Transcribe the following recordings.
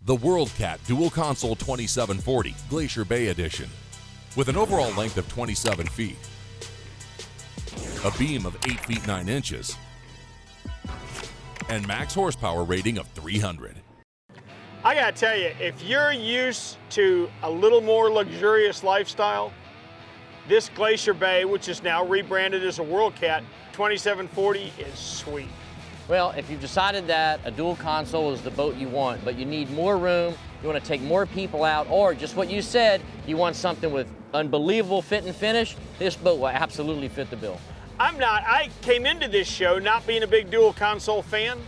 The WorldCat Dual Console 2740 Glacier Bay Edition. With an overall length of 27 feet, a beam of 8 feet 9 inches, and max horsepower rating of 300. I gotta tell you, if you're used to a little more luxurious lifestyle, this Glacier Bay, which is now rebranded as a WorldCat 2740, is sweet. Well, if you've decided that a dual console is the boat you want, but you need more room, you want to take more people out, or just what you said, you want something with unbelievable fit and finish, this boat will absolutely fit the bill. I came into this show not being a big dual console fan,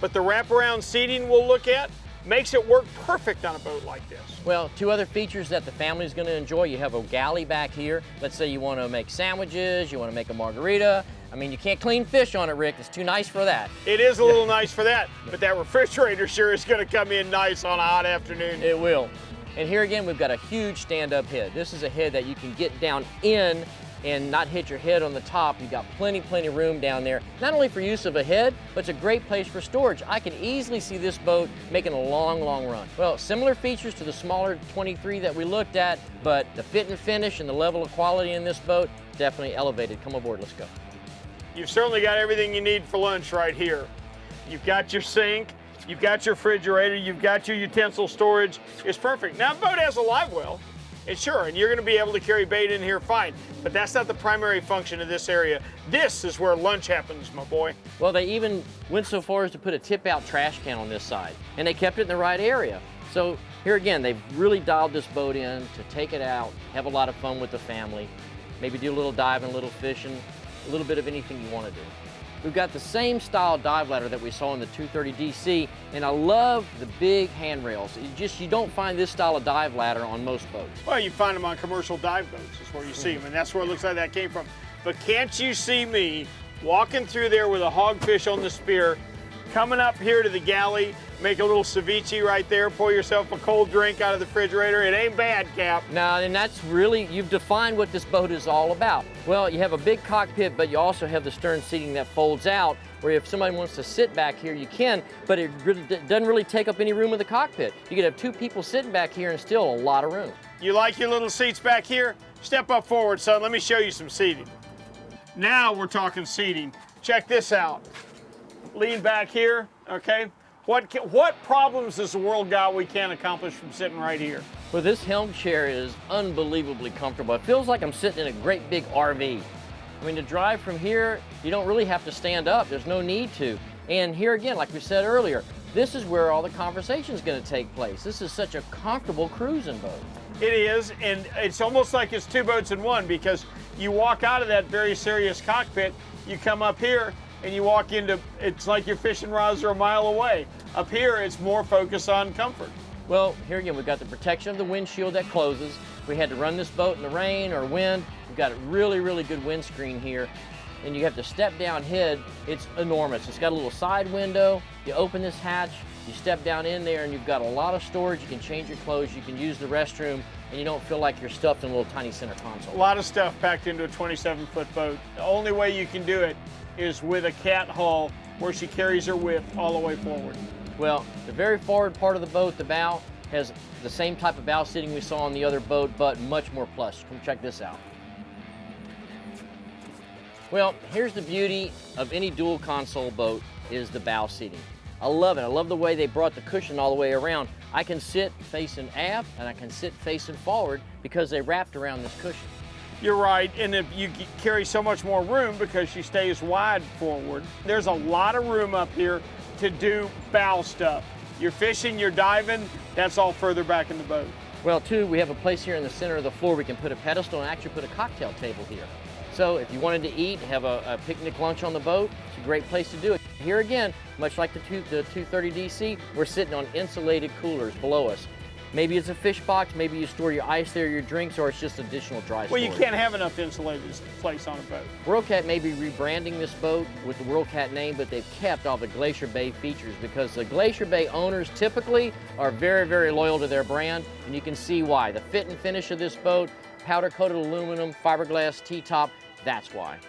but the wraparound seating we'll look at makes it work perfect on a boat like this. Well, two other features that the family's going to enjoy. You have a galley back here. Let's say you want to make sandwiches, you want to make a margarita. I mean, you can't clean fish on it, Rick. It's too nice for that. It is a little nice for that, but that refrigerator sure is going to come in nice on a hot afternoon. It will. And here again, we've got a huge stand-up head. This is a head that you can get down in and not hit your head on the top. You've got plenty of room down there, not only for use of a head, but it's a great place for storage. I can easily see this boat making a long run. Well, similar features to the smaller 23 that we looked at, but the fit and finish and the level of quality in this boat, definitely elevated. Come aboard, let's go. You've certainly got everything you need for lunch right here. You've got your sink, you've got your refrigerator, you've got your utensil storage. It's perfect. Now, the boat has a live well. And sure, and you're going to be able to carry bait in here fine, but that's not the primary function of this area. This is where lunch happens, my boy. Well, they even went so far as to put a tip-out trash can on this side, and they kept it in the right area. So here again, they've really dialed this boat in to take it out, have a lot of fun with the family, maybe do a little diving, a little fishing, a little bit of anything you want to do. We've got the same style dive ladder that we saw in the 230 DC, and I love the big handrails. You don't find this style of dive ladder on most boats. Well, you find them on commercial dive boats is where you see them, and that's where it looks like that came from. But can't you see me walking through there with a hogfish on the spear, coming up here to the galley, make a little ceviche right there, pour yourself a cold drink out of the refrigerator. It ain't bad, Cap. No, and that's really, you've defined what this boat is all about. Well, you have a big cockpit, but you also have the stern seating that folds out, where if somebody wants to sit back here, you can, but it doesn't really take up any room in the cockpit. You could have two people sitting back here and still a lot of room. You like your little seats back here? Step up forward, son. Let me show you some seating. Now we're talking seating. Check this out. Lean back here, okay? What problems does the world got we can't accomplish from sitting right here? Well, this helm chair is unbelievably comfortable. It feels like I'm sitting in a great big RV. I mean, to drive from here, you don't really have to stand up. There's no need to. And here again, like we said earlier, this is where all the conversation is going to take place. This is such a comfortable cruising boat. It is, and it's almost like it's two boats in one, because you walk out of that very serious cockpit, you come up here, and you walk into, it's like your fishing rods are a mile away. Up here, it's more focused on comfort. Well, here again, we've got the protection of the windshield that closes. If we had to run this boat in the rain or wind, we've got a really good windscreen here. And you have the step down head, it's enormous. It's got a little side window. You open this hatch, you step down in there, and you've got a lot of storage. You can change your clothes, you can use the restroom, and you don't feel like you're stuffed in a little tiny center console. A lot of stuff packed into a 27-foot boat. The only way you can do it is with a cat hull where she carries her width all the way forward. Well, the very forward part of the boat, the bow, has the same type of bow seating we saw on the other boat, but much more plush. Come check this out. Well, here's the beauty of any dual console boat is the bow seating. I love it. I love the way they brought the cushion all the way around. I can sit facing aft and I can sit facing forward because they wrapped around this cushion. You're right, and if you carry so much more room because she stays wide forward. There's a lot of room up here to do bow stuff. You're fishing, you're diving, that's all further back in the boat. Well, too, we have a place here in the center of the floor we can put a pedestal and actually put a cocktail table here. So if you wanted to eat, have a picnic lunch on the boat, it's a great place to do it. Here again, much like the 230 DC, we're sitting on insulated coolers below us. Maybe it's a fish box, maybe you store your ice there, your drinks, or it's just additional dry storage. Well, you can't have enough insulated place on a boat. WorldCat may be rebranding this boat with the WorldCat name, but they've kept all the Glacier Bay features because the Glacier Bay owners typically are very loyal to their brand, and you can see why. The fit and finish of this boat, powder-coated aluminum, fiberglass T-top, that's why.